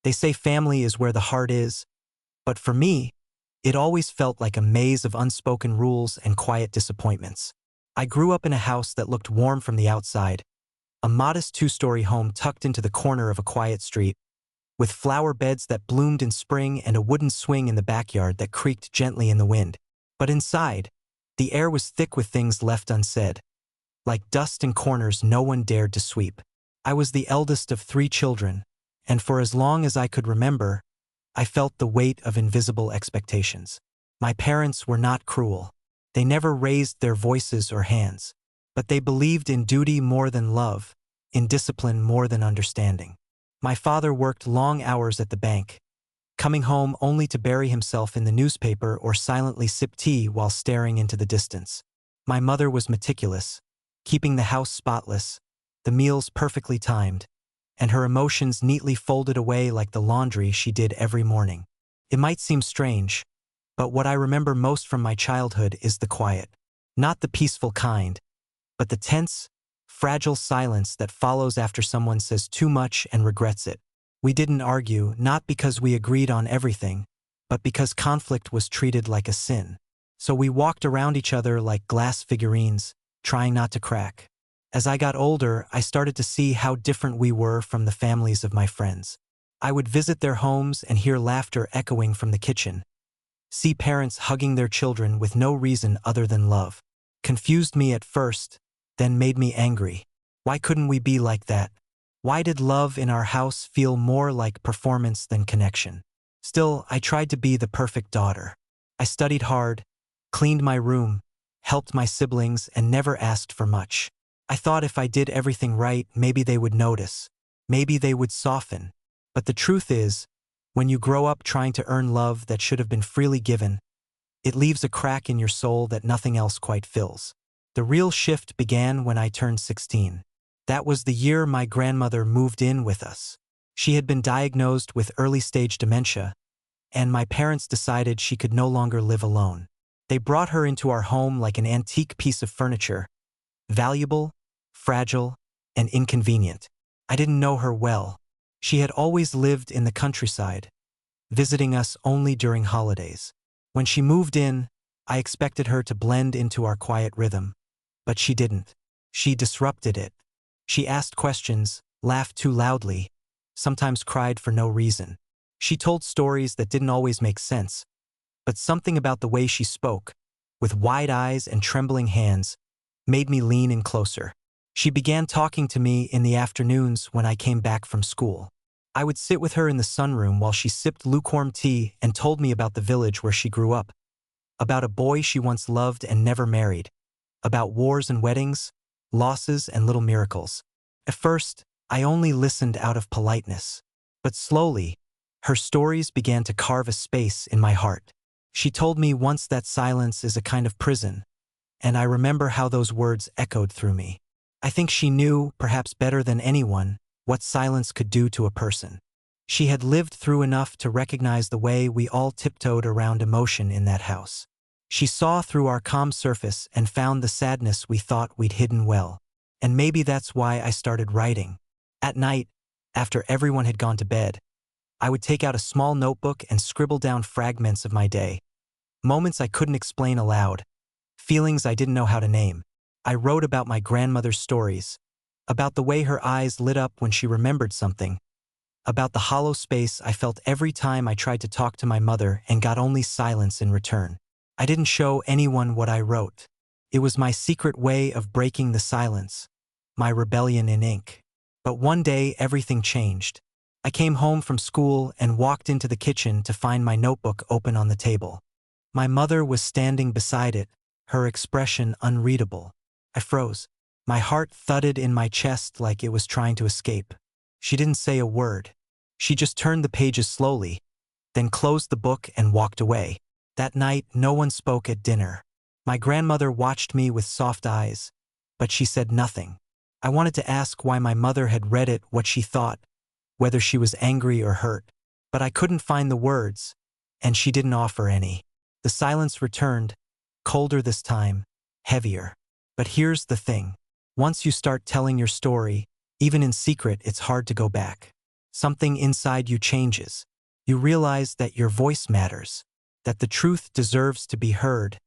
They say family is where the heart is, but for me, it always felt like a maze of unspoken rules and quiet disappointments. I grew up in a house that looked warm from the outside, a modest two-story home tucked into the corner of a quiet street, with flower beds that bloomed in spring and a wooden swing in the backyard that creaked gently in the wind. But inside, the air was thick with things left unsaid, like dust in corners no one dared to sweep. I was the eldest of 3 children, and for as long as I could remember, I felt the weight of invisible expectations. My parents were not cruel. They never raised their voices or hands, but they believed in duty more than love, in discipline more than understanding. My father worked long hours at the bank, coming home only to bury himself in the newspaper or silently sip tea while staring into the distance. My mother was meticulous, keeping the house spotless, the meals perfectly timed, and her emotions neatly folded away like the laundry she did every morning. It might seem strange, but what I remember most from my childhood is the quiet. Not the peaceful kind, but the tense, fragile silence that follows after someone says too much and regrets it. We didn't argue, not because we agreed on everything, but because conflict was treated like a sin. So we walked around each other like glass figurines, trying not to crack. As I got older, I started to see how different we were from the families of my friends. I would visit their homes and hear laughter echoing from the kitchen, see parents hugging their children with no reason other than love. Confused me at first, then made me angry. Why couldn't we be like that? Why did love in our house feel more like performance than connection? Still, I tried to be the perfect daughter. I studied hard, cleaned my room, helped my siblings, and never asked for much. I thought if I did everything right, maybe they would notice. Maybe they would soften. But the truth is, when you grow up trying to earn love that should have been freely given, it leaves a crack in your soul that nothing else quite fills. The real shift began when I turned 16. That was the year my grandmother moved in with us. She had been diagnosed with early-stage dementia, and my parents decided she could no longer live alone. They brought her into our home like an antique piece of furniture, valuable, fragile, and inconvenient. I didn't know her well. She had always lived in the countryside, visiting us only during holidays. When she moved in, I expected her to blend into our quiet rhythm, but she didn't. She disrupted it. She asked questions, laughed too loudly, sometimes cried for no reason. She told stories that didn't always make sense, but something about the way she spoke, with wide eyes and trembling hands, made me lean in closer. She began talking to me in the afternoons when I came back from school. I would sit with her in the sunroom while she sipped lukewarm tea and told me about the village where she grew up, about a boy she once loved and never married, about wars and weddings, losses and little miracles. At first, I only listened out of politeness, but slowly, her stories began to carve a space in my heart. She told me once that silence is a kind of prison, and I remember how those words echoed through me. I think she knew, perhaps better than anyone, what silence could do to a person. She had lived through enough to recognize the way we all tiptoed around emotion in that house. She saw through our calm surface and found the sadness we thought we'd hidden well. And maybe that's why I started writing. At night, after everyone had gone to bed, I would take out a small notebook and scribble down fragments of my day. Moments I couldn't explain aloud, feelings I didn't know how to name. I wrote about my grandmother's stories, about the way her eyes lit up when she remembered something, about the hollow space I felt every time I tried to talk to my mother and got only silence in return. I didn't show anyone what I wrote. It was my secret way of breaking the silence, my rebellion in ink. But one day everything changed. I came home from school and walked into the kitchen to find my notebook open on the table. My mother was standing beside it, her expression unreadable. I froze. My heart thudded in my chest like it was trying to escape. She didn't say a word. She just turned the pages slowly, then closed the book and walked away. That night, no one spoke at dinner. My grandmother watched me with soft eyes, but she said nothing. I wanted to ask why my mother had read it, what she thought, whether she was angry or hurt. But I couldn't find the words, and she didn't offer any. The silence returned, colder this time, heavier. But here's the thing. Once you start telling your story, even in secret, it's hard to go back. something inside you changes. You realize that your voice matters, that the truth deserves to be heard,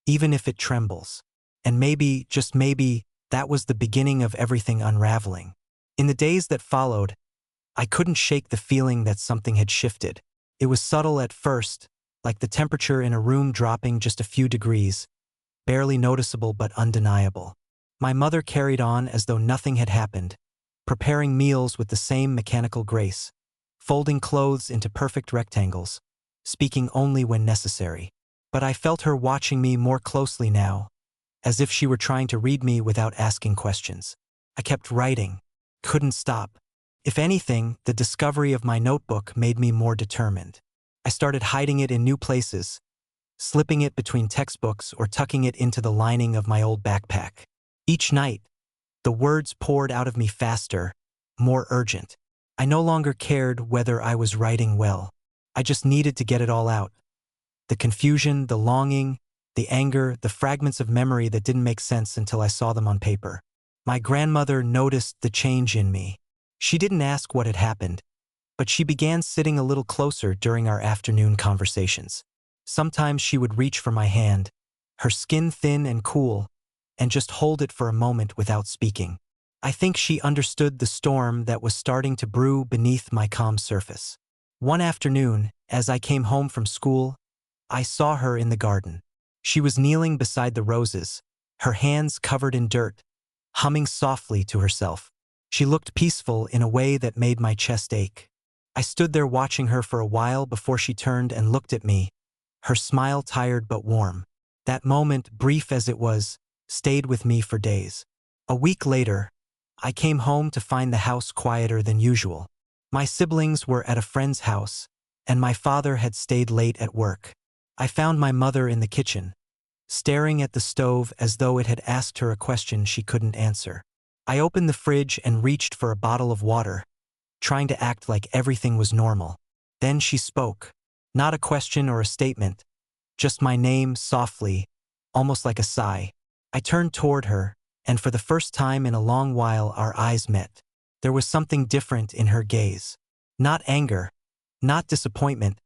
even if it trembles. And maybe, just maybe, that was the beginning of everything unraveling. In the days that followed, I couldn't shake the feeling that something had shifted. It was subtle at first, like the temperature in a room dropping just a few degrees, barely noticeable but undeniable. My mother carried on as though nothing had happened, preparing meals with the same mechanical grace, folding clothes into perfect rectangles, speaking only when necessary. But I felt her watching me more closely now, as if she were trying to read me without asking questions. I kept writing, couldn't stop. If anything, the discovery of my notebook made me more determined. I started hiding it in new places, slipping it between textbooks or tucking it into the lining of my old backpack. Each night, the words poured out of me faster, more urgent. I no longer cared whether I was writing well. I just needed to get it all out. The confusion, the longing, the anger, the fragments of memory that didn't make sense until I saw them on paper. My grandmother noticed the change in me. She didn't ask what had happened, but she began sitting a little closer during our afternoon conversations. Sometimes she would reach for my hand, her skin thin and cool, and just hold it for a moment without speaking. I think she understood the storm that was starting to brew beneath my calm surface. One afternoon, as I came home from school, I saw her in the garden. She was kneeling beside the roses, her hands covered in dirt, humming softly to herself. She looked peaceful in a way that made my chest ache. I stood there watching her for a while before she turned and looked at me, her smile tired but warm. That moment, brief as it was, stayed with me for days. A week later, I came home to find the house quieter than usual. My siblings were at a friend's house, and my father had stayed late at work. I found my mother in the kitchen, staring at the stove as though it had asked her a question she couldn't answer. I opened the fridge and reached for a bottle of water, trying to act like everything was normal. Then she spoke. Not a question or a statement, just my name softly, almost like a sigh. I turned toward her, and for the first time in a long while our eyes met. There was something different in her gaze. Not anger, not disappointment,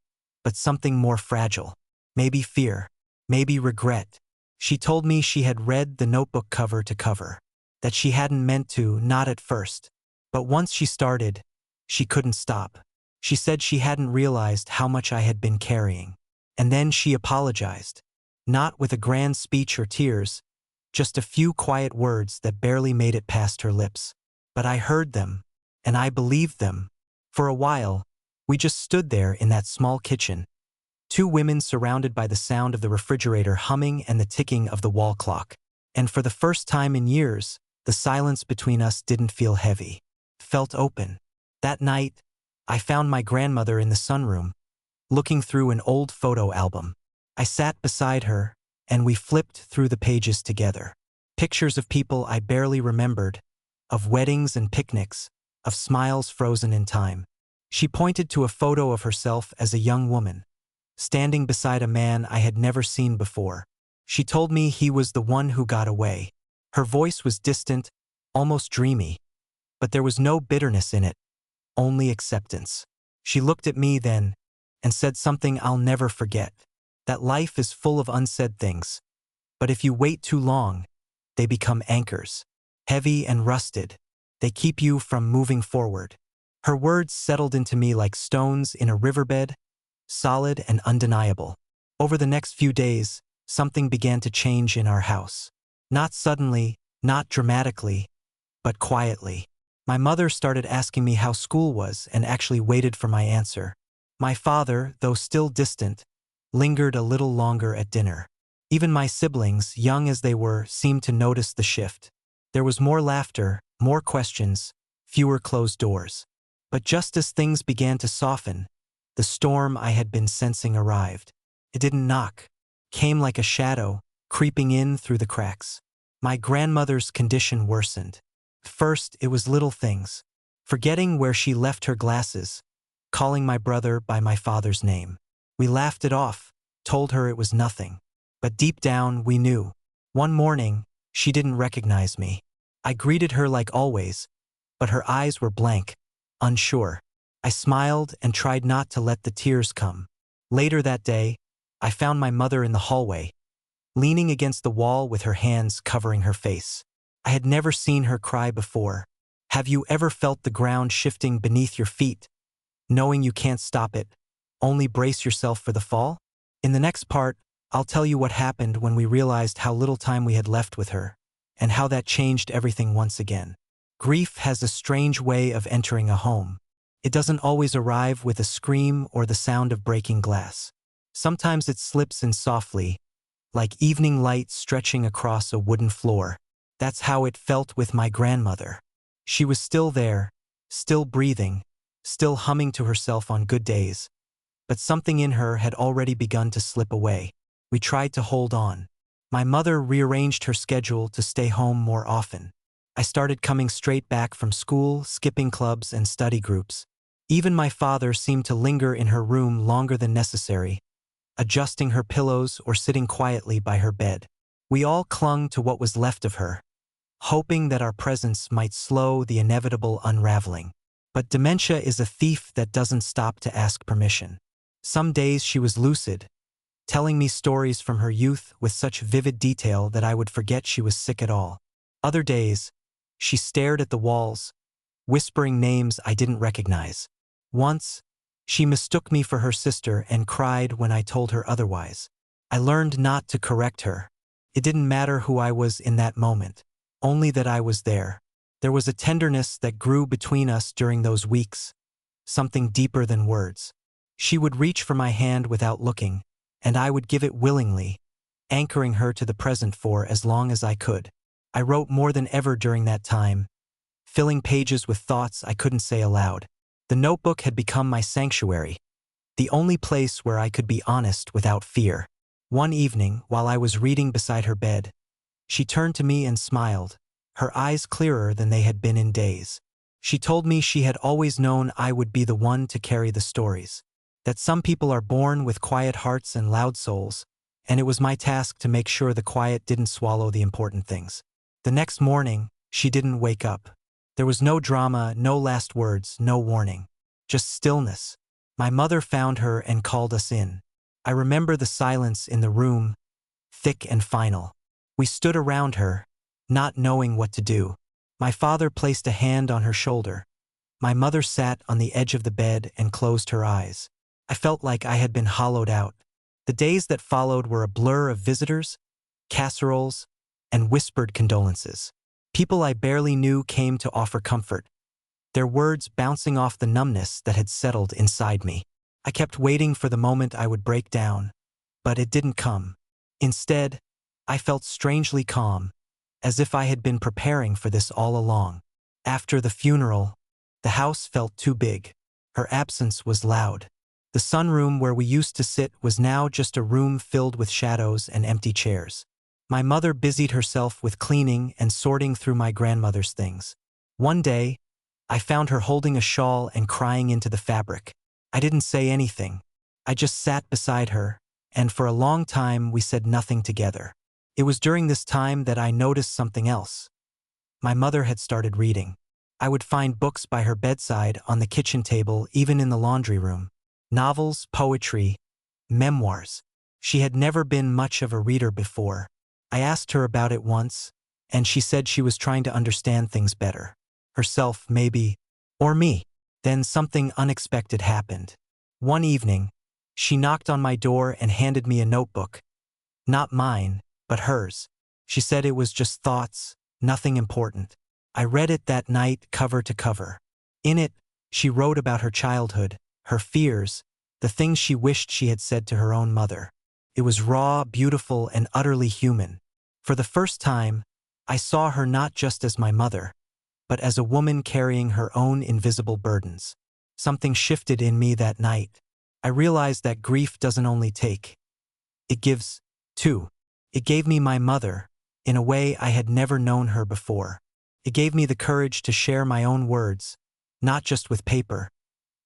but something more fragile. Maybe fear, maybe regret. She told me she had read the notebook cover to cover, that she hadn't meant to, not at first. But once she started, she couldn't stop. She said she hadn't realized how much I had been carrying. And then she apologized. Not with a grand speech or tears, just a few quiet words that barely made it past her lips. But I heard them, and I believed them. For a while, we just stood there in that small kitchen, two women surrounded by the sound of the refrigerator humming and the ticking of the wall clock. And for the first time in years, the silence between us didn't feel heavy. It felt open. That night, I found my grandmother in the sunroom, looking through an old photo album. I sat beside her, and we flipped through the pages together. Pictures of people I barely remembered, of weddings and picnics, of smiles frozen in time. She pointed to a photo of herself as a young woman, standing beside a man I had never seen before. She told me he was the one who got away. Her voice was distant, almost dreamy, but there was no bitterness in it, only acceptance. She looked at me then and said something I'll never forget, that life is full of unsaid things, but if you wait too long, they become anchors. Heavy and rusted, they keep you from moving forward. Her words settled into me like stones in a riverbed, solid and undeniable. Over the next few days, something began to change in our house. Not suddenly, not dramatically, but quietly. My mother started asking me how school was and actually waited for my answer. My father, though still distant, lingered a little longer at dinner. Even my siblings, young as they were, seemed to notice the shift. There was more laughter, more questions, fewer closed doors. But just as things began to soften, the storm I had been sensing arrived. It didn't knock, came like a shadow, creeping in through the cracks. My grandmother's condition worsened. First, it was little things, forgetting where she left her glasses, calling my brother by my father's name. We laughed it off, told her it was nothing. But deep down, we knew. One morning, she didn't recognize me. I greeted her like always, but her eyes were blank, unsure. I smiled and tried not to let the tears come. Later that day, I found my mother in the hallway, leaning against the wall with her hands covering her face. I had never seen her cry before. Have you ever felt the ground shifting beneath your feet, knowing you can't stop it, only brace yourself for the fall? In the next part, I'll tell you what happened when we realized how little time we had left with her, and how that changed everything once again. Grief has a strange way of entering a home. It doesn't always arrive with a scream or the sound of breaking glass. Sometimes it slips in softly, like evening light stretching across a wooden floor. That's how it felt with my grandmother. She was still there, still breathing, still humming to herself on good days. But something in her had already begun to slip away. We tried to hold on. My mother rearranged her schedule to stay home more often. I started coming straight back from school, skipping clubs and study groups. Even my father seemed to linger in her room longer than necessary, adjusting her pillows or sitting quietly by her bed. We all clung to what was left of her, hoping that our presence might slow the inevitable unraveling. But dementia is a thief that doesn't stop to ask permission. Some days she was lucid, telling me stories from her youth with such vivid detail that I would forget she was sick at all. Other days, she stared at the walls, whispering names I didn't recognize. Once, she mistook me for her sister and cried when I told her otherwise. I learned not to correct her. It didn't matter who I was in that moment, only that I was there. There was a tenderness that grew between us during those weeks, something deeper than words. She would reach for my hand without looking, and I would give it willingly, anchoring her to the present for as long as I could. I wrote more than ever during that time, filling pages with thoughts I couldn't say aloud. The notebook had become my sanctuary, the only place where I could be honest without fear. One evening, while I was reading beside her bed, she turned to me and smiled, her eyes clearer than they had been in days. She told me she had always known I would be the one to carry the stories, that some people are born with quiet hearts and loud souls, and it was my task to make sure the quiet didn't swallow the important things. The next morning, she didn't wake up. There was no drama, no last words, no warning. Just stillness. My mother found her and called us in. I remember the silence in the room, thick and final. We stood around her, not knowing what to do. My father placed a hand on her shoulder. My mother sat on the edge of the bed and closed her eyes. I felt like I had been hollowed out. The days that followed were a blur of visitors, casseroles, and whispered condolences. People I barely knew came to offer comfort, their words bouncing off the numbness that had settled inside me. I kept waiting for the moment I would break down, but it didn't come. Instead, I felt strangely calm, as if I had been preparing for this all along. After the funeral, the house felt too big. Her absence was loud. The sunroom where we used to sit was now just a room filled with shadows and empty chairs. My mother busied herself with cleaning and sorting through my grandmother's things. One day, I found her holding a shawl and crying into the fabric. I didn't say anything. I just sat beside her, and for a long time we said nothing together. It was during this time that I noticed something else. My mother had started reading. I would find books by her bedside, on the kitchen table, even in the laundry room. Novels, poetry, memoirs. She had never been much of a reader before. I asked her about it once, and she said she was trying to understand things better. Herself, maybe, or me. Then something unexpected happened. One evening, she knocked on my door and handed me a notebook. Not mine, but hers. She said it was just thoughts, nothing important. I read it that night, cover to cover. In it, she wrote about her childhood, her fears, the things she wished she had said to her own mother. It was raw, beautiful, and utterly human. For the first time, I saw her not just as my mother, but as a woman carrying her own invisible burdens. Something shifted in me that night. I realized that grief doesn't only take, it gives, too. It gave me my mother, in a way I had never known her before. It gave me the courage to share my own words, not just with paper,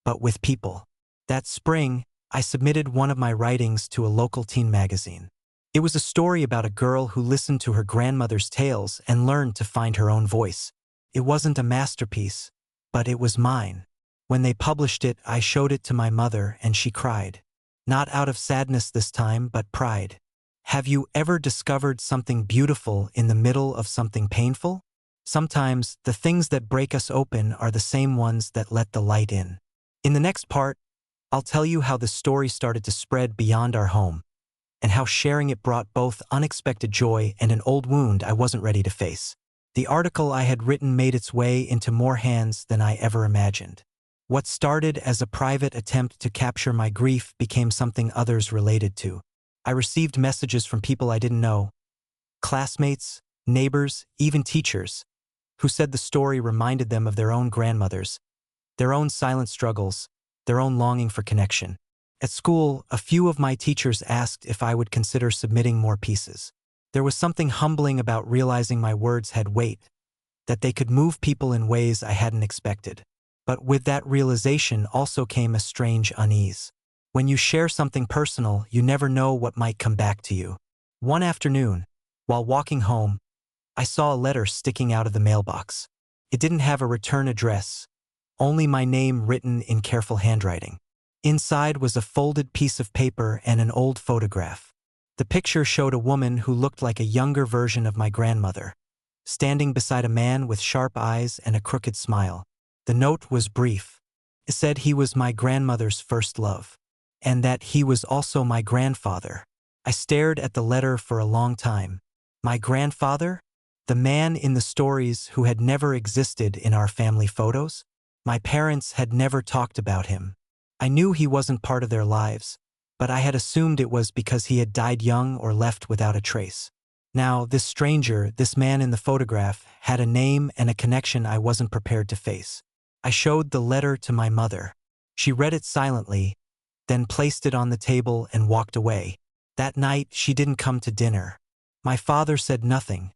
but with people. That spring, I submitted one of my writings to a local teen magazine. It was a story about a girl who listened to her grandmother's tales and learned to find her own voice. It wasn't a masterpiece, but it was mine. When they published it, I showed it to my mother and she cried. Not out of sadness this time, but pride. Have you ever discovered something beautiful in the middle of something painful? Sometimes, the things that break us open are the same ones that let the light in. In the next part, I'll tell you how the story started to spread beyond our home, and how sharing it brought both unexpected joy and an old wound I wasn't ready to face. The article I had written made its way into more hands than I ever imagined. What started as a private attempt to capture my grief became something others related to. I received messages from people I didn't know, classmates, neighbors, even teachers, who said the story reminded them of their own grandmothers, their own silent struggles, their own longing for connection. At school, a few of my teachers asked if I would consider submitting more pieces. There was something humbling about realizing my words had weight, that they could move people in ways I hadn't expected. But with that realization also came a strange unease. When you share something personal, you never know what might come back to you. One afternoon, while walking home, I saw a letter sticking out of the mailbox. It didn't have a return address, only my name written in careful handwriting. Inside was a folded piece of paper and an old photograph. The picture showed a woman who looked like a younger version of my grandmother, standing beside a man with sharp eyes and a crooked smile. The note was brief. It said he was my grandmother's first love, and that he was also my grandfather. I stared at the letter for a long time. My grandfather? The man in the stories who had never existed in our family photos? My parents had never talked about him. I knew he wasn't part of their lives, but I had assumed it was because he had died young or left without a trace. Now, this stranger, this man in the photograph, had a name and a connection I wasn't prepared to face. I showed the letter to my mother. She read it silently, then placed it on the table and walked away. That night, she didn't come to dinner. My father said nothing,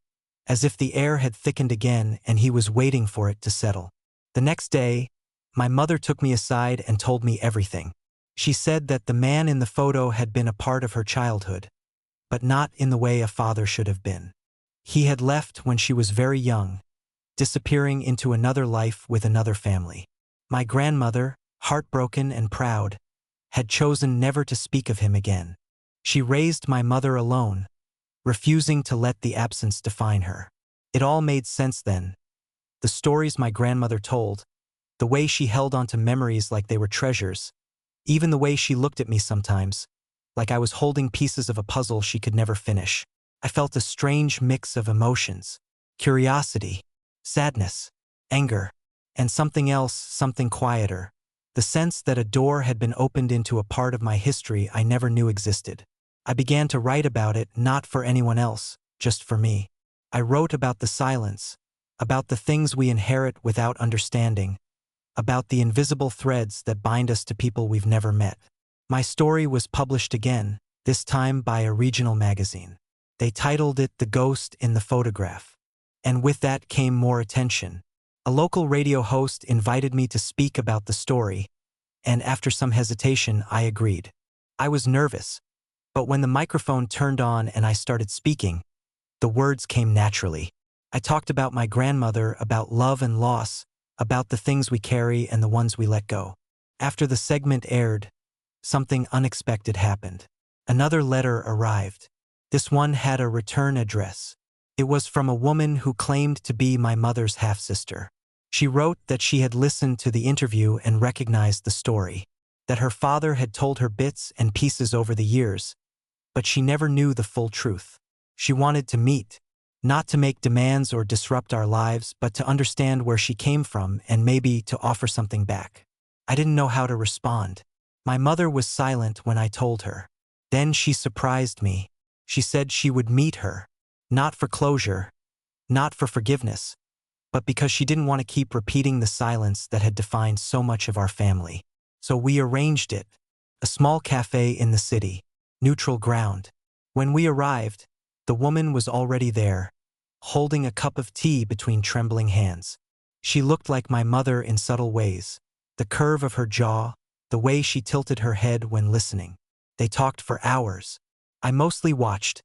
as if the air had thickened again and he was waiting for it to settle. The next day, my mother took me aside and told me everything. She said that the man in the photo had been a part of her childhood, but not in the way a father should have been. He had left when she was very young, disappearing into another life with another family. My grandmother, heartbroken and proud, had chosen never to speak of him again. She raised my mother alone, refusing to let the absence define her. It all made sense then. The stories my grandmother told, the way she held onto memories like they were treasures, even the way she looked at me sometimes, like I was holding pieces of a puzzle she could never finish. I felt a strange mix of emotions: curiosity, sadness, anger, and something else, something quieter. The sense that a door had been opened into a part of my history I never knew existed. I began to write about it, not for anyone else, just for me. I wrote about the silence, about the things we inherit without understanding, about the invisible threads that bind us to people we've never met. My story was published again, this time by a regional magazine. They titled it "The Ghost in the Photograph." And with that came more attention. A local radio host invited me to speak about the story, and after some hesitation, I agreed. I was nervous, but when the microphone turned on and I started speaking, the words came naturally. I talked about my grandmother, about love and loss, about the things we carry and the ones we let go. After the segment aired, something unexpected happened. Another letter arrived. This one had a return address. It was from a woman who claimed to be my mother's half-sister. She wrote that she had listened to the interview and recognized the story, that her father had told her bits and pieces over the years, but she never knew the full truth. She wanted to meet, not to make demands or disrupt our lives, but to understand where she came from and maybe to offer something back. I didn't know how to respond. My mother was silent when I told her. Then she surprised me. She said she would meet her, not for closure, not for forgiveness, but because she didn't want to keep repeating the silence that had defined so much of our family. So we arranged it. A small cafe in the city, neutral ground. When we arrived, the woman was already there, holding a cup of tea between trembling hands. She looked like my mother in subtle ways, the curve of her jaw, the way she tilted her head when listening. They talked for hours. I mostly watched,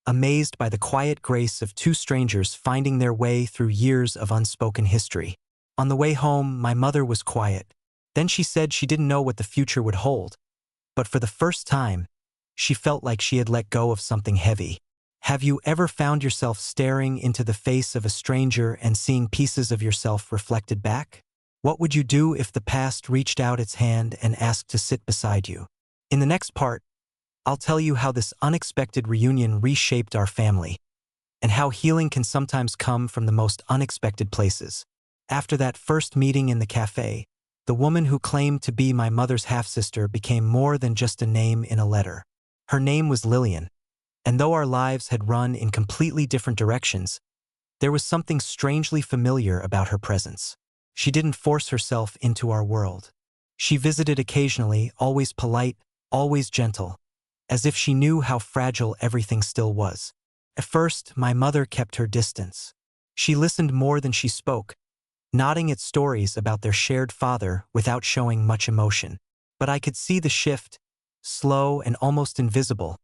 amazed by the quiet grace of two strangers finding their way through years of unspoken history. On the way home, my mother was quiet, Then she said she didn't know what the future would hold, but for the first time, she felt like she had let go of something heavy. Have you ever found yourself staring into the face of a stranger and seeing pieces of yourself reflected back? What would you do if the past reached out its hand and asked to sit beside you? In the next part, I'll tell you how this unexpected reunion reshaped our family, and how healing can sometimes come from the most unexpected places. After that first meeting in the cafe, the woman who claimed to be my mother's half-sister became more than just a name in a letter. Her name was Lillian, and though our lives had run in completely different directions, there was something strangely familiar about her presence. She didn't force herself into our world. She visited occasionally, always polite, always gentle, as if she knew how fragile everything still was. At first, my mother kept her distance. She listened more than she spoke, nodding at stories about their shared father without showing much emotion. But I could see the shift, slow and almost invisible,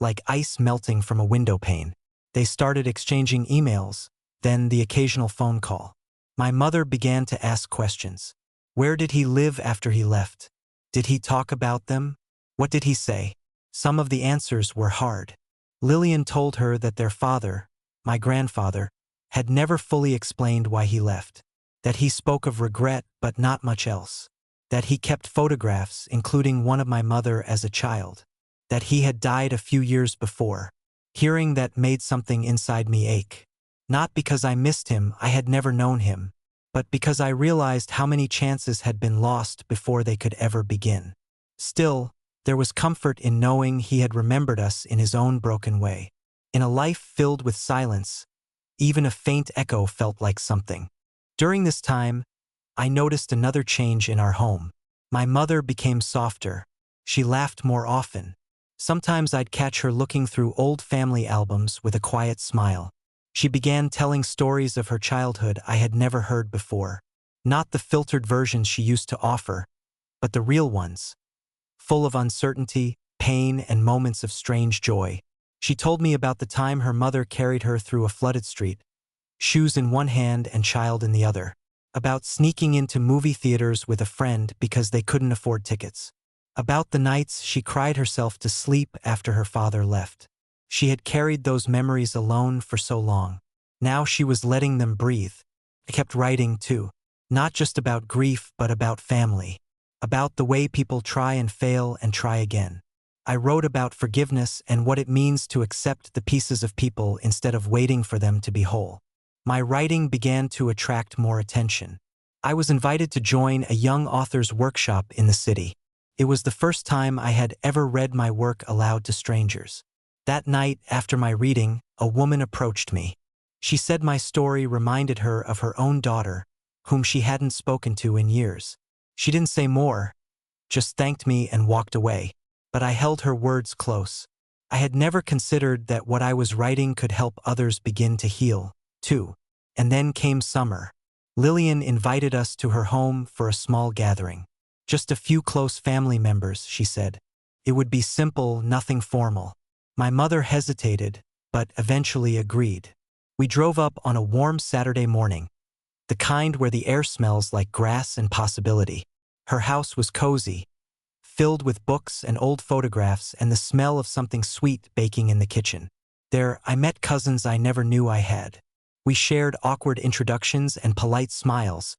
like ice melting from a window pane. They started exchanging emails, then the occasional phone call. My mother began to ask questions. Where did he live after he left? Did he talk about them? What did he say? Some of the answers were hard. Lillian told her that their father, my grandfather, had never fully explained why he left. That he spoke of regret but not much else. That he kept photographs, including one of my mother as a child. That he had died a few years before. Hearing that made something inside me ache. Not because I missed him, I had never known him, but because I realized how many chances had been lost before they could ever begin. Still, there was comfort in knowing he had remembered us in his own broken way. In a life filled with silence, even a faint echo felt like something. During this time, I noticed another change in our home. My mother became softer. She laughed more often. Sometimes I'd catch her looking through old family albums with a quiet smile. She began telling stories of her childhood I had never heard before. Not the filtered versions she used to offer, but the real ones, full of uncertainty, pain, and moments of strange joy. She told me about the time her mother carried her through a flooded street, shoes in one hand and child in the other. About sneaking into movie theaters with a friend because they couldn't afford tickets. About the nights she cried herself to sleep after her father left. She had carried those memories alone for so long. Now she was letting them breathe. I kept writing too. Not just about grief, but about family. About the way people try and fail and try again. I wrote about forgiveness and what it means to accept the pieces of people instead of waiting for them to be whole. My writing began to attract more attention. I was invited to join a young author's workshop in the city. It was the first time I had ever read my work aloud to strangers. That night, after my reading, a woman approached me. She said my story reminded her of her own daughter, whom she hadn't spoken to in years. She didn't say more, just thanked me and walked away. But I held her words close. I had never considered that what I was writing could help others begin to heal, too. And then came summer. Lillian invited us to her home for a small gathering. Just a few close family members, she said. It would be simple, nothing formal. My mother hesitated, but eventually agreed. We drove up on a warm Saturday morning, the kind where the air smells like grass and possibility. Her house was cozy, filled with books and old photographs and the smell of something sweet baking in the kitchen. There, I met cousins I never knew I had. We shared awkward introductions and polite smiles,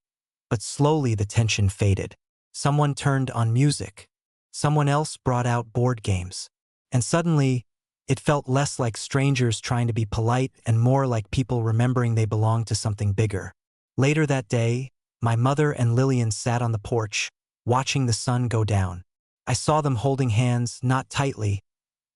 but slowly the tension faded. Someone turned on music. Someone else brought out board games. And suddenly, it felt less like strangers trying to be polite and more like people remembering they belonged to something bigger. Later that day, my mother and Lillian sat on the porch, watching the sun go down. I saw them holding hands, not tightly,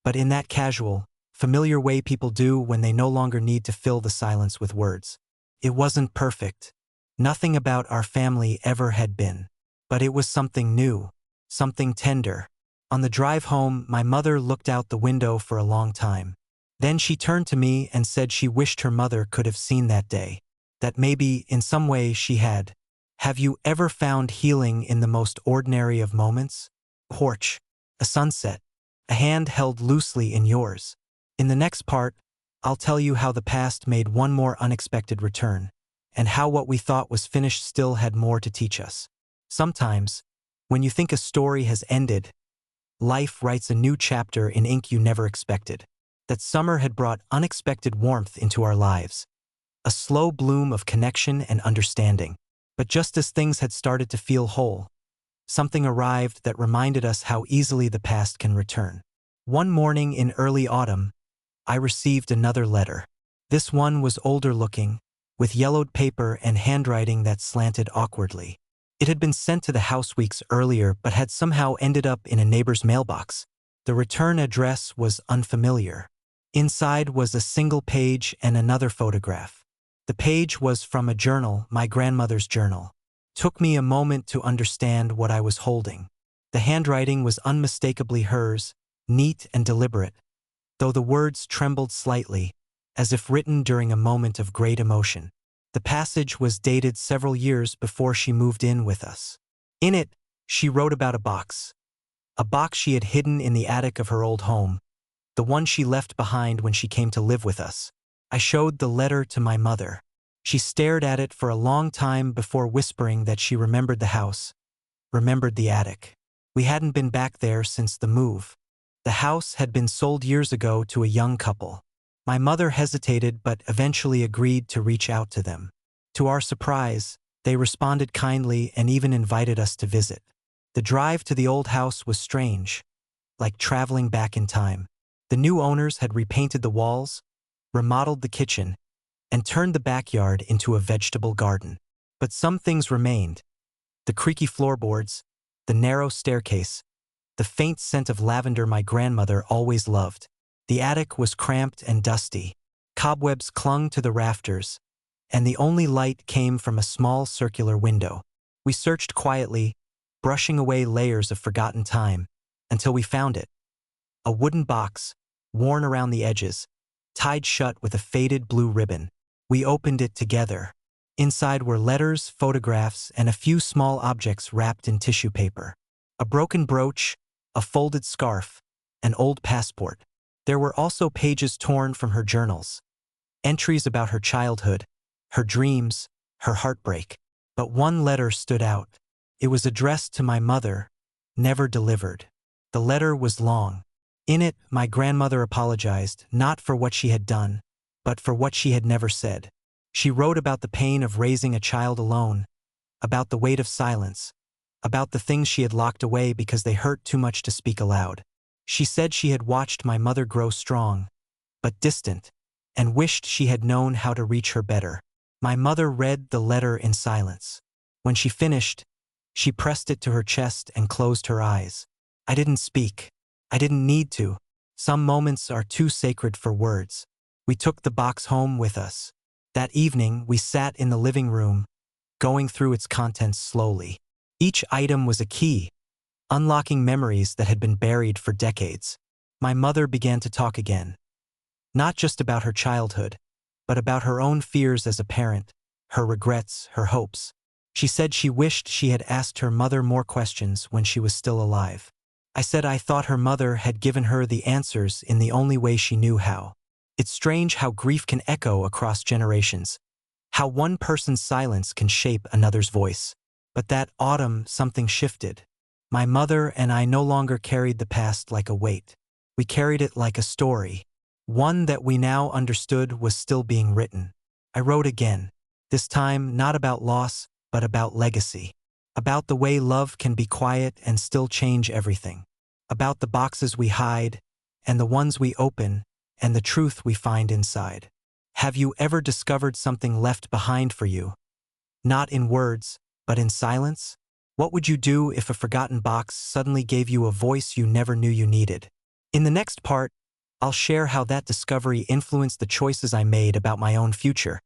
but in that casual, familiar way people do when they no longer need to fill the silence with words. It wasn't perfect. Nothing about our family ever had been. But it was something new, something tender. On the drive home, my mother looked out the window for a long time. Then she turned to me and said she wished her mother could have seen that day. That maybe, in some way, she had. Have you ever found healing in the most ordinary of moments? Porch, a sunset, a hand held loosely in yours. In the next part, I'll tell you how the past made one more unexpected return, and how what we thought was finished still had more to teach us. Sometimes, When you think a story has ended, life writes a new chapter in ink you never expected. That summer had brought unexpected warmth into our lives, a slow bloom of connection and understanding. But just as things had started to feel whole, something arrived that reminded us how easily the past can return. One morning in early autumn, I received another letter. This one was older looking, with yellowed paper and handwriting that slanted awkwardly. It had been sent to the house weeks earlier but had somehow ended up in a neighbor's mailbox. The return address was unfamiliar. Inside was a single page and another photograph. The page was from a journal, my grandmother's journal. Took me a moment to understand what I was holding. The handwriting was unmistakably hers, neat and deliberate, though the words trembled slightly, as if written during a moment of great emotion. The passage was dated several years before she moved in with us. In it, she wrote about a box she had hidden in the attic of her old home, the one she left behind when she came to live with us. I showed the letter to my mother. She stared at it for a long time before whispering that she remembered the house, remembered the attic. We hadn't been back there since the move. The house had been sold years ago to a young couple. My mother hesitated but eventually agreed to reach out to them. To our surprise, they responded kindly and even invited us to visit. The drive to the old house was strange, like traveling back in time. The new owners had repainted the walls, remodeled the kitchen, and turned the backyard into a vegetable garden. But some things remained: the creaky floorboards, the narrow staircase, the faint scent of lavender my grandmother always loved. The attic was cramped and dusty. Cobwebs clung to the rafters, and the only light came from a small circular window. We searched quietly, brushing away layers of forgotten time, until we found it. A wooden box, worn around the edges, tied shut with a faded blue ribbon. We opened it together. Inside were letters, photographs, and a few small objects wrapped in tissue paper. A broken brooch, a folded scarf, an old passport. There were also pages torn from her journals, entries about her childhood, her dreams, her heartbreak. But one letter stood out. It was addressed to my mother, never delivered. The letter was long. In it, my grandmother apologized, not for what she had done, but for what she had never said. She wrote about the pain of raising a child alone, about the weight of silence, about the things she had locked away because they hurt too much to speak aloud. She said she had watched my mother grow strong, but distant, and wished she had known how to reach her better. My mother read the letter in silence. When she finished, she pressed it to her chest and closed her eyes. I didn't speak. I didn't need to. Some moments are too sacred for words. We took the box home with us. That evening, we sat in the living room, going through its contents slowly. Each item was a key, unlocking memories that had been buried for decades. My mother began to talk again. Not just about her childhood, but about her own fears as a parent, her regrets, her hopes. She said she wished she had asked her mother more questions when she was still alive. I said I thought her mother had given her the answers in the only way she knew how. It's strange how grief can echo across generations, how one person's silence can shape another's voice. But that autumn, something shifted. My mother and I no longer carried the past like a weight. We carried it like a story, one that we now understood was still being written. I wrote again, this time not about loss, but about legacy. About the way love can be quiet and still change everything. About the boxes we hide, and the ones we open, and the truth we find inside. Have you ever discovered something left behind for you? Not in words, but in silence? What would you do if a forgotten box suddenly gave you a voice you never knew you needed? In the next part, I'll share how that discovery influenced the choices I made about my own future,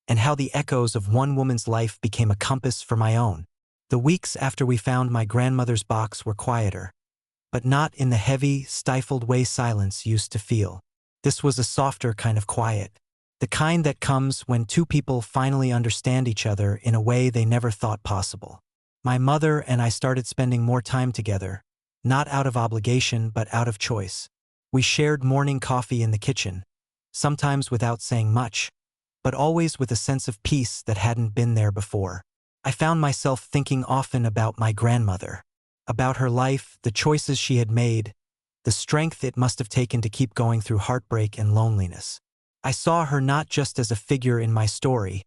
and how the echoes of one woman's life became a compass for my own. The weeks after we found my grandmother's box were quieter, but not in the heavy, stifled way silence used to feel. This was a softer kind of quiet, the kind that comes when two people finally understand each other in a way they never thought possible. My mother and I started spending more time together, not out of obligation but out of choice. We shared morning coffee in the kitchen, sometimes without saying much, but always with a sense of peace that hadn't been there before. I found myself thinking often about my grandmother. about her life, the choices she had made, the strength it must have taken to keep going through heartbreak and loneliness. I saw her not just as a figure in my story,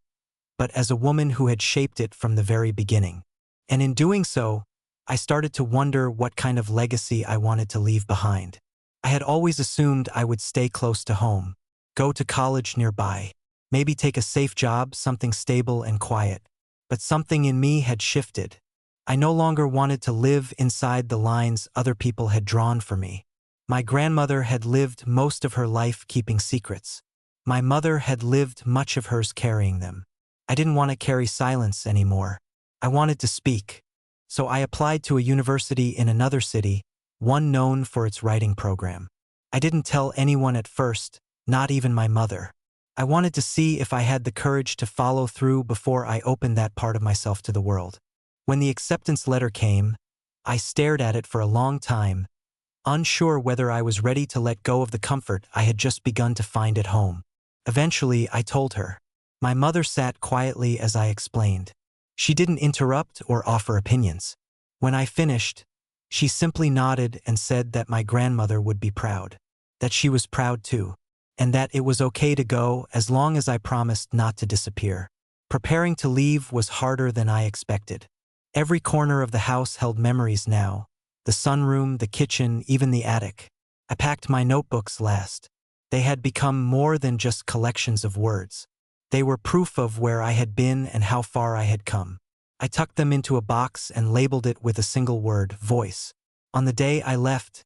but as a woman who had shaped it from the very beginning. And in doing so, I started to wonder what kind of legacy I wanted to leave behind. I had always assumed I would stay close to home, go to college nearby, maybe take a safe job, something stable and quiet. But something in me had shifted. I no longer wanted to live inside the lines other people had drawn for me. My grandmother had lived most of her life keeping secrets. My mother had lived much of hers carrying them. I didn't want to carry silence anymore. I wanted to speak. So I applied to a university in another city, one known for its writing program. I didn't tell anyone at first, not even my mother. I wanted to see if I had the courage to follow through before I opened that part of myself to the world. When the acceptance letter came, I stared at it for a long time, unsure whether I was ready to let go of the comfort I had just begun to find at home. Eventually, I told her. My mother sat quietly as I explained. She didn't interrupt or offer opinions. When I finished, she simply nodded and said that my grandmother would be proud, that she was proud too, and that it was okay to go as long as I promised not to disappear. Preparing to leave was harder than I expected. Every corner of the house held memories now, the sunroom, the kitchen, even the attic. I packed my notebooks last. They had become more than just collections of words. They were proof of where I had been and how far I had come. I tucked them into a box and labeled it with a single word, voice. On the day I left,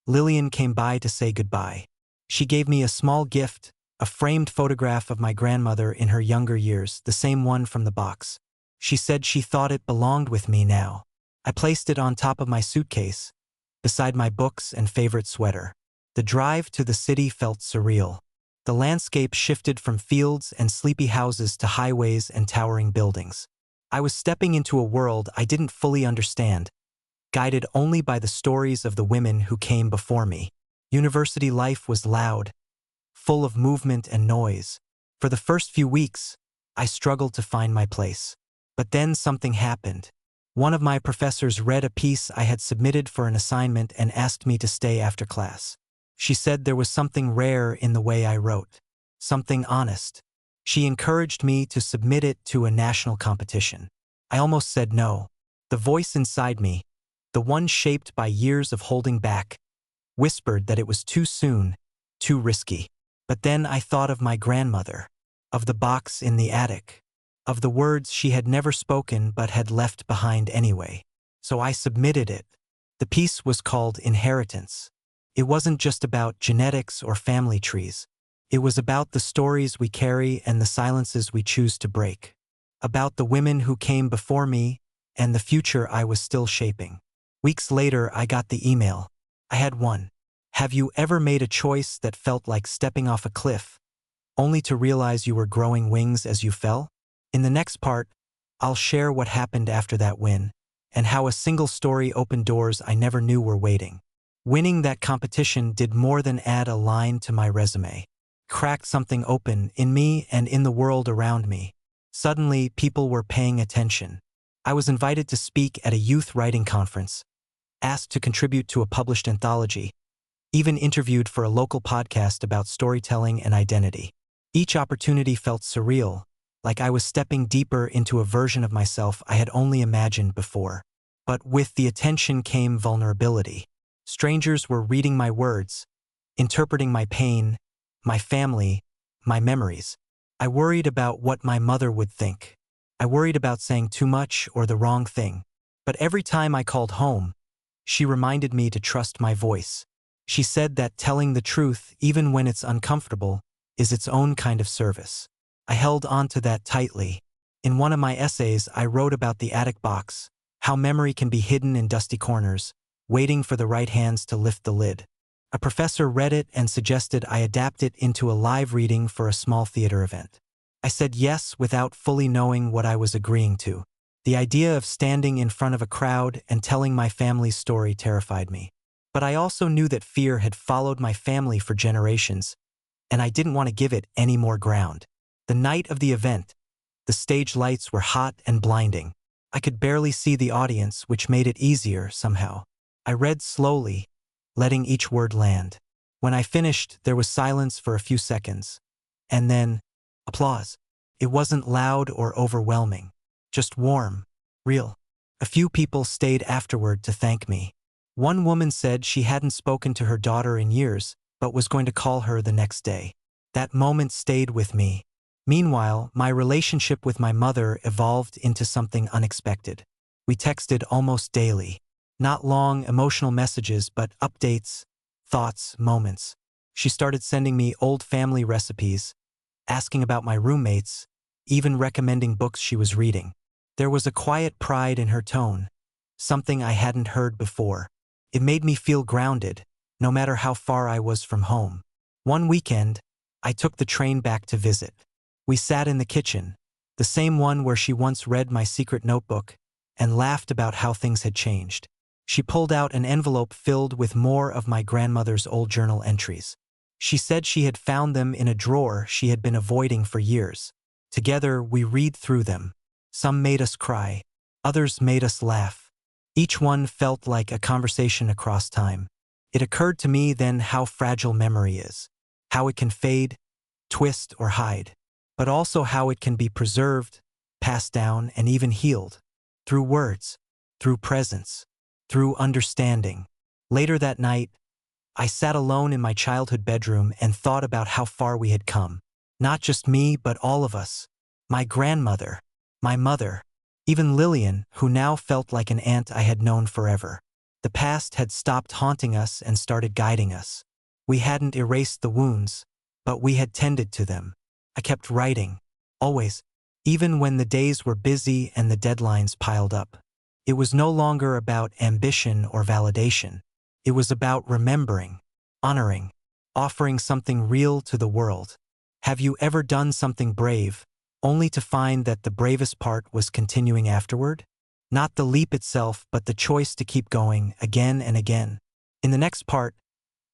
Lillian came by to say goodbye. She gave me a small gift, a framed photograph of my grandmother in her younger years, the same one from the box. She said she thought it belonged with me now. I placed it on top of my suitcase, beside my books and favorite sweater. The drive to the city felt surreal. The landscape shifted from fields and sleepy houses to highways and towering buildings. I was stepping into a world I didn't fully understand, guided only by the stories of the women who came before me. University life was loud, full of movement and noise. For the first few weeks, I struggled to find my place. But then something happened. One of my professors read a piece I had submitted for an assignment and asked me to stay after class. She said there was something rare in the way I wrote, something honest. She encouraged me to submit it to a national competition. I almost said no. The voice inside me, the one shaped by years of holding back, whispered that it was too soon, too risky. But then I thought of my grandmother, of the box in the attic, of the words she had never spoken but had left behind anyway. So I submitted it. The piece was called Inheritance. It wasn't just about genetics or family trees. It was about the stories we carry and the silences we choose to break. About the women who came before me and the future I was still shaping. Weeks later, I got the email. I had one. Have you ever made a choice that felt like stepping off a cliff, only to realize you were growing wings as you fell? In the next part, I'll share what happened after that win, and how a single story opened doors I never knew were waiting. Winning that competition did more than add a line to my resume. Cracked something open in me and in the world around me. Suddenly, people were paying attention. I was invited to speak at a youth writing conference, asked to contribute to a published anthology, even interviewed for a local podcast about storytelling and identity. Each opportunity felt surreal, like I was stepping deeper into a version of myself I had only imagined before. But with the attention came vulnerability. Strangers were reading my words, interpreting my pain, my family, my memories. I worried about what my mother would think. I worried about saying too much or the wrong thing. But every time I called home, she reminded me to trust my voice. She said that telling the truth, even when it's uncomfortable, is its own kind of service. I held on to that tightly. In one of my essays, I wrote about the attic box, how memory can be hidden in dusty corners, waiting for the right hands to lift the lid. A professor read it and suggested I adapt it into a live reading for a small theater event. I said yes without fully knowing what I was agreeing to. The idea of standing in front of a crowd and telling my family's story terrified me. But I also knew that fear had followed my family for generations, and I didn't want to give it any more ground. The night of the event, the stage lights were hot and blinding. I could barely see the audience, which made it easier somehow. I read slowly, letting each word land. When I finished, there was silence for a few seconds. And then, applause. It wasn't loud or overwhelming, just warm, real. A few people stayed afterward to thank me. One woman said she hadn't spoken to her daughter in years, but was going to call her the next day. That moment stayed with me. Meanwhile, my relationship with my mother evolved into something unexpected. We texted almost daily. Not long, emotional messages, but updates, thoughts, moments. She started sending me old family recipes, asking about my roommates, even recommending books she was reading. There was a quiet pride in her tone, something I hadn't heard before. It made me feel grounded, no matter how far I was from home. One weekend, I took the train back to visit. We sat in the kitchen, the same one where she once read my secret notebook, and laughed about how things had changed. She pulled out an envelope filled with more of my grandmother's old journal entries. She said she had found them in a drawer she had been avoiding for years. Together, we read through them. Some made us cry, others made us laugh. Each one felt like a conversation across time. It occurred to me then how fragile memory is, how it can fade, twist, or hide, but also how it can be preserved, passed down, and even healed. Through words, through presence, through understanding. Later that night, I sat alone in my childhood bedroom and thought about how far we had come. Not just me, but all of us. My grandmother, my mother, even Lillian, who now felt like an aunt I had known forever. The past had stopped haunting us and started guiding us. We hadn't erased the wounds, but we had tended to them. I kept writing, always, even when the days were busy and the deadlines piled up. It was no longer about ambition or validation. It was about remembering, honoring, offering something real to the world. Have you ever done something brave, only to find that the bravest part was continuing afterward? Not the leap itself, but the choice to keep going again and again. In the next part,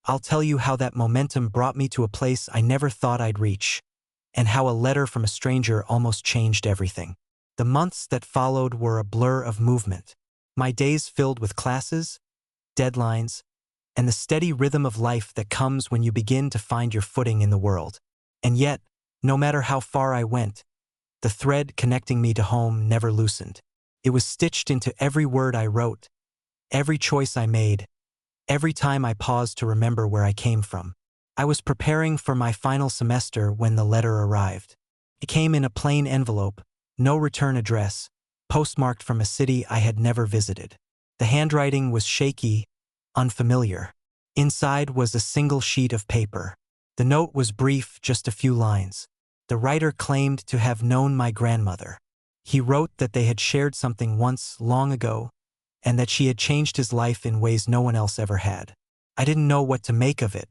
I'll tell you how that momentum brought me to a place I never thought I'd reach, and how a letter from a stranger almost changed everything. The months that followed were a blur of movement. My days filled with classes, deadlines, and the steady rhythm of life that comes when you begin to find your footing in the world. And yet, no matter how far I went, the thread connecting me to home never loosened. It was stitched into every word I wrote, every choice I made, every time I paused to remember where I came from. I was preparing for my final semester when the letter arrived. It came in a plain envelope, no return address, postmarked from a city I had never visited. The handwriting was shaky, unfamiliar. Inside was a single sheet of paper. The note was brief, just a few lines. The writer claimed to have known my grandmother. He wrote that they had shared something once, long ago, and that she had changed his life in ways no one else ever had. I didn't know what to make of it.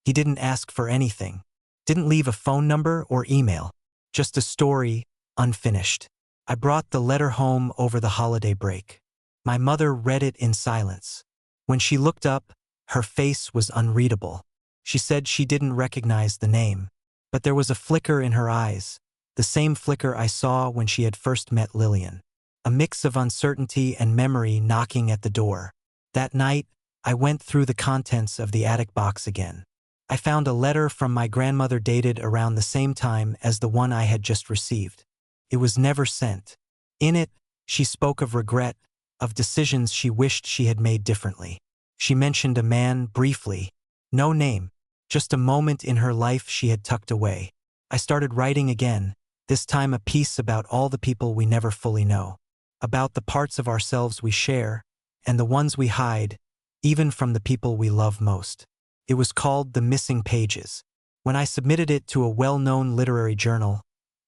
He didn't ask for anything, didn't leave a phone number or email, just a story, unfinished. I brought the letter home over the holiday break. My mother read it in silence. When she looked up, her face was unreadable. She said she didn't recognize the name, but there was a flicker in her eyes, the same flicker I saw when she had first met Lillian. A mix of uncertainty and memory knocking at the door. That night, I went through the contents of the attic box again. I found a letter from my grandmother dated around the same time as the one I had just received. It was never sent. In it, she spoke of regret, of decisions she wished she had made differently. She mentioned a man briefly, no name, just a moment in her life she had tucked away. I started writing again, this time a piece about all the people we never fully know, about the parts of ourselves we share, and the ones we hide, even from the people we love most. It was called The Missing Pages. When I submitted it to a well-known literary journal,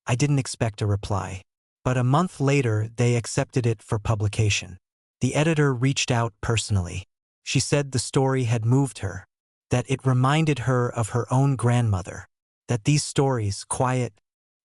I didn't expect a reply. But a month later, they accepted it for publication. The editor reached out personally. She said the story had moved her, that it reminded her of her own grandmother, that these stories, quiet,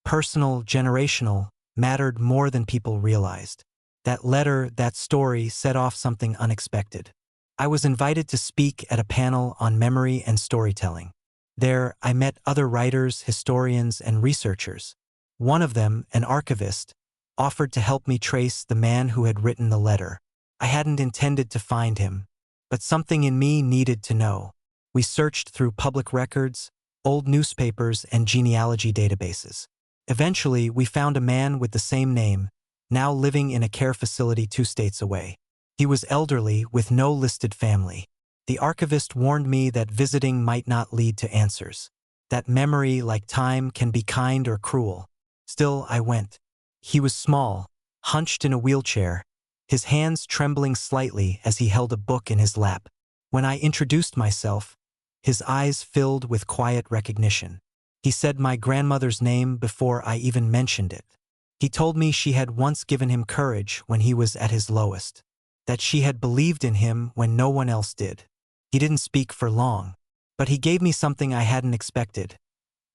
personal, generational, mattered more than people realized. That letter, that story, set off something unexpected. I was invited to speak at a panel on memory and storytelling. There, I met other writers, historians, and researchers. One of them, an archivist, offered to help me trace the man who had written the letter. I hadn't intended to find him, but something in me needed to know. We searched through public records, old newspapers, and genealogy databases. Eventually, we found a man with the same name, now living in a care facility 2 states away. He was elderly, with no listed family. The archivist warned me that visiting might not lead to answers. That memory, like time, can be kind or cruel. Still, I went. He was small, hunched in a wheelchair, his hands trembling slightly as he held a book in his lap. When I introduced myself, his eyes filled with quiet recognition. He said my grandmother's name before I even mentioned it. He told me she had once given him courage when he was at his lowest, that she had believed in him when no one else did. He didn't speak for long, but he gave me something I hadn't expected,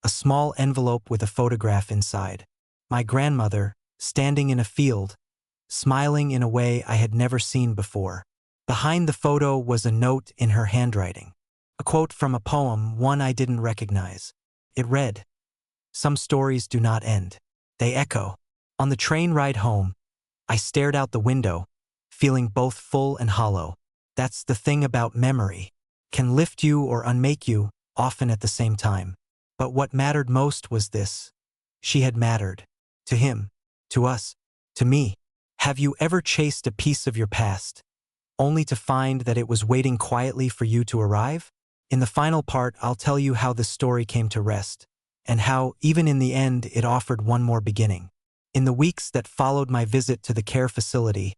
a small envelope with a photograph inside. My grandmother, standing in a field, smiling in a way I had never seen before. Behind the photo was a note in her handwriting, a quote from a poem, one I didn't recognize. It read, "Some stories do not end. They echo." On the train ride home, I stared out the window, feeling both full and hollow. That's the thing about memory. Can lift you or unmake you, often at the same time. But what mattered most was this. She had mattered. To him. To us. To me. Have you ever chased a piece of your past, only to find that it was waiting quietly for you to arrive? In the final part, I'll tell you how this story came to rest, and how, even in the end, it offered one more beginning. In the weeks that followed my visit to the care facility,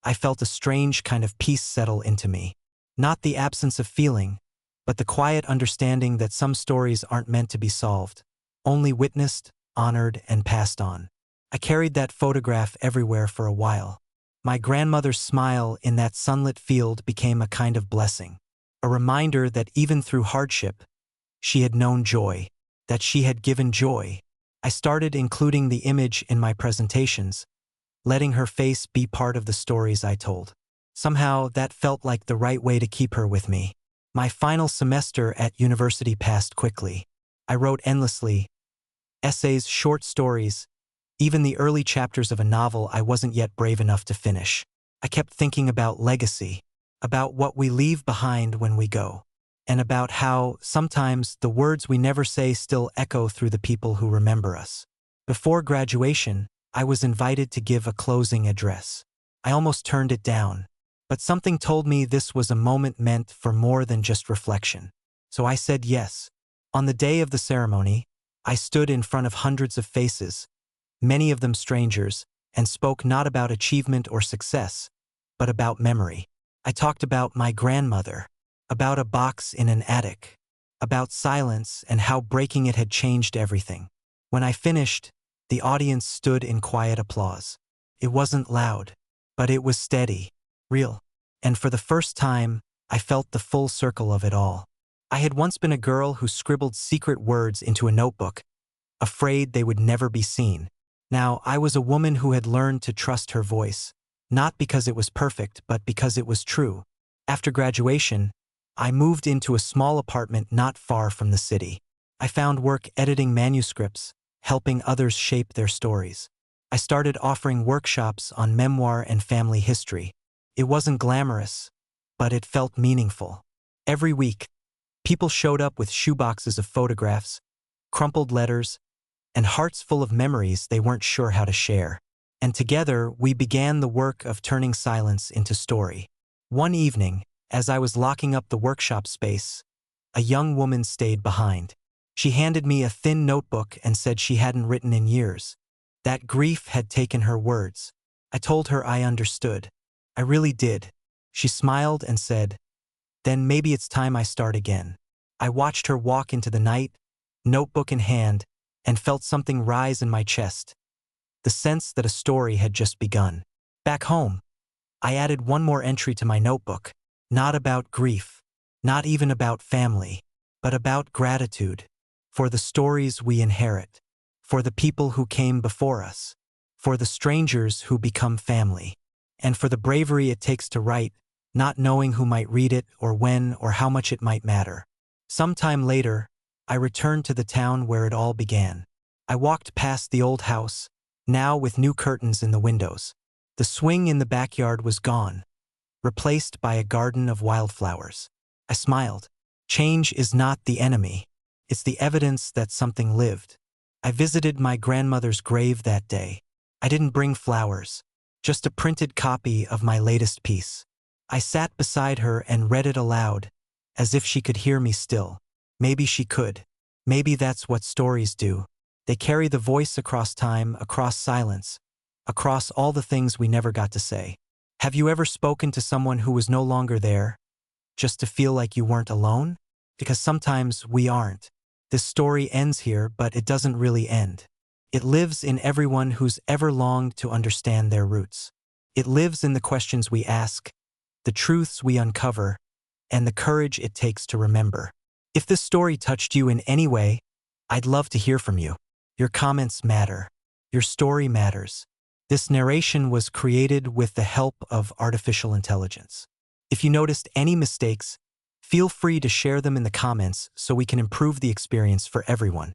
I felt a strange kind of peace settle into me. Not the absence of feeling, but the quiet understanding that some stories aren't meant to be solved, only witnessed, honored, and passed on. I carried that photograph everywhere for a while. My grandmother's smile in that sunlit field became a kind of blessing, a reminder that even through hardship, she had known joy, that she had given joy. I started including the image in my presentations, letting her face be part of the stories I told. Somehow, that felt like the right way to keep her with me. My final semester at university passed quickly. I wrote endlessly, essays, short stories, even the early chapters of a novel I wasn't yet brave enough to finish. I kept thinking about legacy, about what we leave behind when we go, and about how, sometimes, the words we never say still echo through the people who remember us. Before graduation, I was invited to give a closing address. I almost turned it down, but something told me this was a moment meant for more than just reflection. So I said yes. On the day of the ceremony, I stood in front of hundreds of faces, many of them strangers, and spoke not about achievement or success, but about memory. I talked about my grandmother, about a box in an attic, about silence and how breaking it had changed everything. When I finished, the audience stood in quiet applause. It wasn't loud, but it was steady, real. And for the first time, I felt the full circle of it all. I had once been a girl who scribbled secret words into a notebook, afraid they would never be seen. Now, I was a woman who had learned to trust her voice, not because it was perfect, but because it was true. After graduation, I moved into a small apartment not far from the city. I found work editing manuscripts, helping others shape their stories. I started offering workshops on memoir and family history. It wasn't glamorous, but it felt meaningful. Every week, people showed up with shoeboxes of photographs, crumpled letters, and hearts full of memories they weren't sure how to share. And together, we began the work of turning silence into story. One evening, as I was locking up the workshop space, a young woman stayed behind. She handed me a thin notebook and said she hadn't written in years. That grief had taken her words. I told her I understood. I really did. She smiled and said, "Then maybe it's time I start again." I watched her walk into the night, notebook in hand, and felt something rise in my chest. The sense that a story had just begun. Back home, I added one more entry to my notebook. Not about grief, not even about family, but about gratitude. For the stories we inherit, for the people who came before us, for the strangers who become family, and for the bravery it takes to write, not knowing who might read it or when or how much it might matter. Sometime later, I returned to the town where it all began. I walked past the old house, now with new curtains in the windows. The swing in the backyard was gone, replaced by a garden of wildflowers. I smiled. Change is not the enemy. It's the evidence that something lived. I visited my grandmother's grave that day. I didn't bring flowers, just a printed copy of my latest piece. I sat beside her and read it aloud, as if she could hear me still. Maybe she could. Maybe that's what stories do. They carry the voice across time, across silence, across all the things we never got to say. Have you ever spoken to someone who was no longer there, just to feel like you weren't alone? Because sometimes we aren't. This story ends here, but it doesn't really end. It lives in everyone who's ever longed to understand their roots. It lives in the questions we ask, the truths we uncover, and the courage it takes to remember. If this story touched you in any way, I'd love to hear from you. Your comments matter. Your story matters. This narration was created with the help of artificial intelligence. If you noticed any mistakes, feel free to share them in the comments so we can improve the experience for everyone.